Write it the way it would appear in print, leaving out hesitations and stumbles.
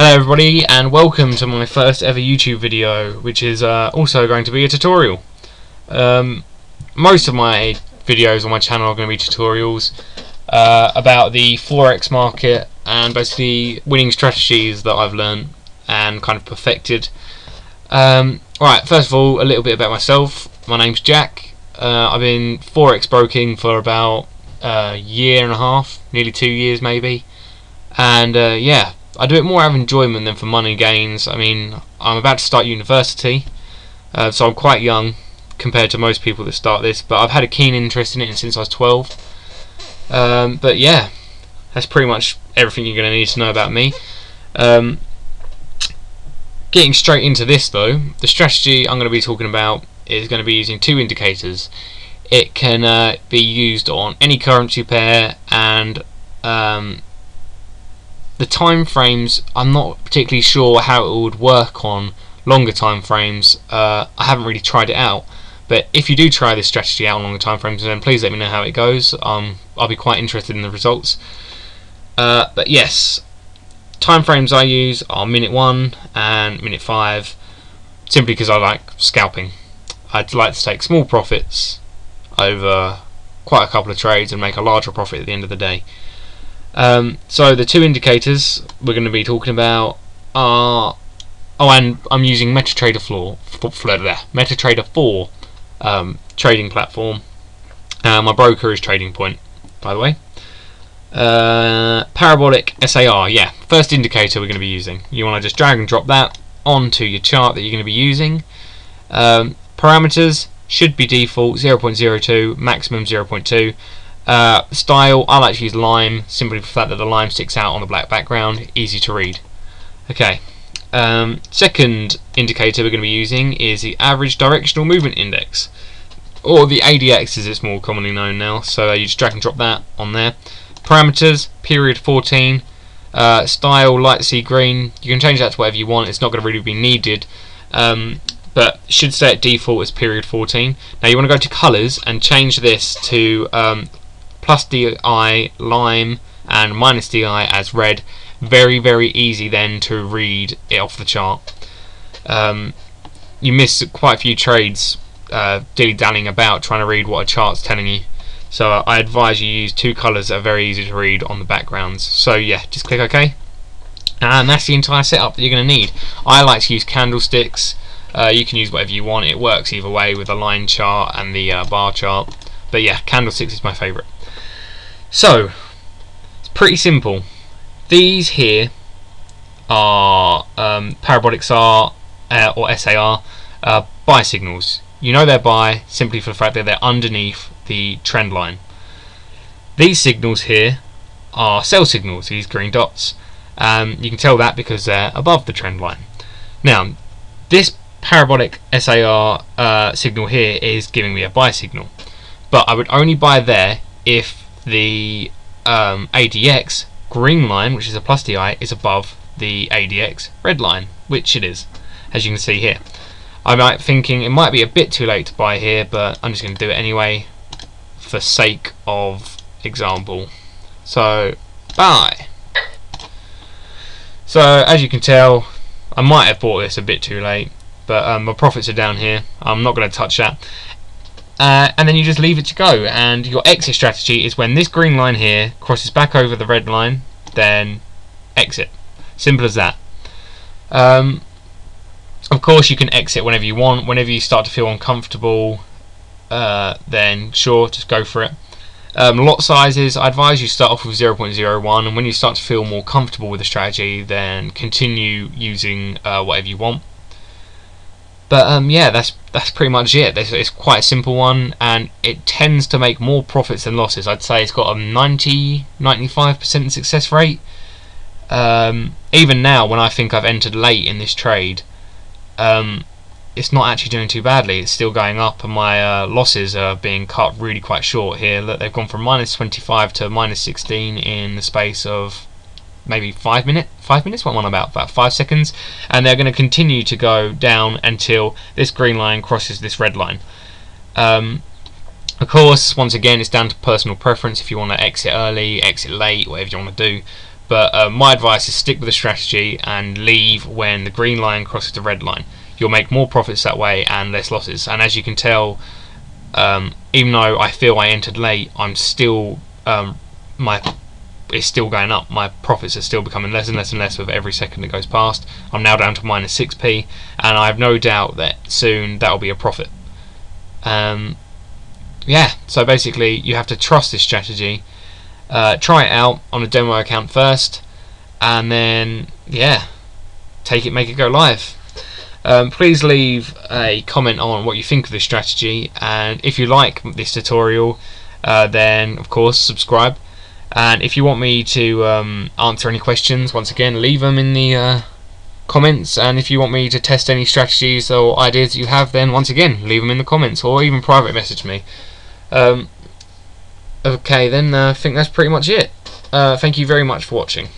Hello everybody, and welcome to my first ever YouTube video, which is also going to be a tutorial. Most of my videos on my channel are going to be tutorials about the Forex market and basically winning strategies that I've learned and kind of perfected. Right, first of all, a little bit about myself. My name's Jack. I've been Forex broking for about a year and a half, nearly 2 years maybe, and yeah, I do it more out of enjoyment than for money gains. I mean, I'm about to start university, so I'm quite young compared to most people that start this, but I've had a keen interest in it since I was 12. But yeah, that's pretty much everything you're going to need to know about me. Getting straight into this though, the strategy I'm going to be talking about is going to be using two indicators. It can be used on any currency pair, and the time frames, I'm not particularly sure how it would work on longer time frames. I haven't really tried it out, but if you do try this strategy out on longer time frames, then please let me know how it goes. I'll be quite interested in the results. But yes, time frames I use are minute 1 and minute 5, simply because I like scalping. I'd like to take small profits over quite a couple of trades and make a larger profit at the end of the day. So the two indicators we're going to be talking about are, and I'm using MetaTrader 4 trading platform. My broker is Trading Point, by the way. Parabolic SAR, yeah, first indicator we're going to be using. You want to just drag and drop that onto your chart that you're going to be using. Parameters should be default 0.02, maximum 0.2. Style, I like to use lime, simply for the fact that the lime sticks out on the black background, easy to read. Okay, second indicator we're going to be using is the average directional movement index, or the ADX as it's more commonly known now. So you just drag and drop that on there. Parameters, period 14. Style, light sea green. You can change that to whatever you want, it's not going to really be needed, but should stay at default as period 14. Now you want to go to colours and change this to plus DI lime and minus DI as red. Very easy then to read it off the chart. You miss quite a few trades dilly-dallying about trying to read what a chart's telling you, so I advise you use two colours that are very easy to read on the backgrounds. So yeah, just click OK, and that's the entire setup that you're going to need. I like to use candlesticks. You can use whatever you want, it works either way with the line chart and the bar chart, but yeah, candlesticks is my favourite. So it's pretty simple. These here are Parabolic SAR or SAR buy signals. You know they're buy simply for the fact that they're underneath the trend line. These signals here are sell signals, these green dots. You can tell that because they're above the trend line. Now this Parabolic SAR signal here is giving me a buy signal, but I would only buy there if the ADX green line, which is a plus DI, is above the ADX red line, which it is, as you can see here. I'm thinking it might be a bit too late to buy here, but I'm just going to do it anyway for sake of example. So buy. So as you can tell, I might have bought this a bit too late, but my profits are down here. I'm not going to touch that. And then you just leave it to go, and your exit strategy is when this green line here crosses back over the red line, then exit. Simple as that. Of course you can exit whenever you want. Whenever you start to feel uncomfortable, then sure, just go for it. Lot sizes, I advise you start off with 0.01, and when you start to feel more comfortable with the strategy, then continue using whatever you want. But yeah, that's pretty much it. It's quite a simple one, and it tends to make more profits than losses. I'd say it's got a 90–95% success rate. Even now, when I think I've entered late in this trade, it's not actually doing too badly. It's still going up, and my losses are being cut really quite short here. Look, they've gone from -25 to -16 in the space of maybe 5 minutes. What am I about 5 seconds, and they're going to continue to go down until this green line crosses this red line. Of course, once again, it's down to personal preference. If you want to exit early, exit late, whatever you want to do. but my advice is stick with the strategy and leave when the green line crosses the red line. You'll make more profits that way and less losses. And as you can tell, even though I feel I entered late, I'm still it's still going up. My profits are still becoming less and less and less with every second that goes past. I'm now down to minus 6p, and I have no doubt that soon that will be a profit. Yeah, so basically you have to trust this strategy. Try it out on a demo account first, and then yeah, make it go live. Please leave a comment on what you think of this strategy, and if you like this tutorial, then of course subscribe. And if you want me to answer any questions, once again leave them in the comments. And if you want me to test any strategies or ideas that you have, then once again leave them in the comments, or even private message me. Okay, then I think that's pretty much it. Thank you very much for watching.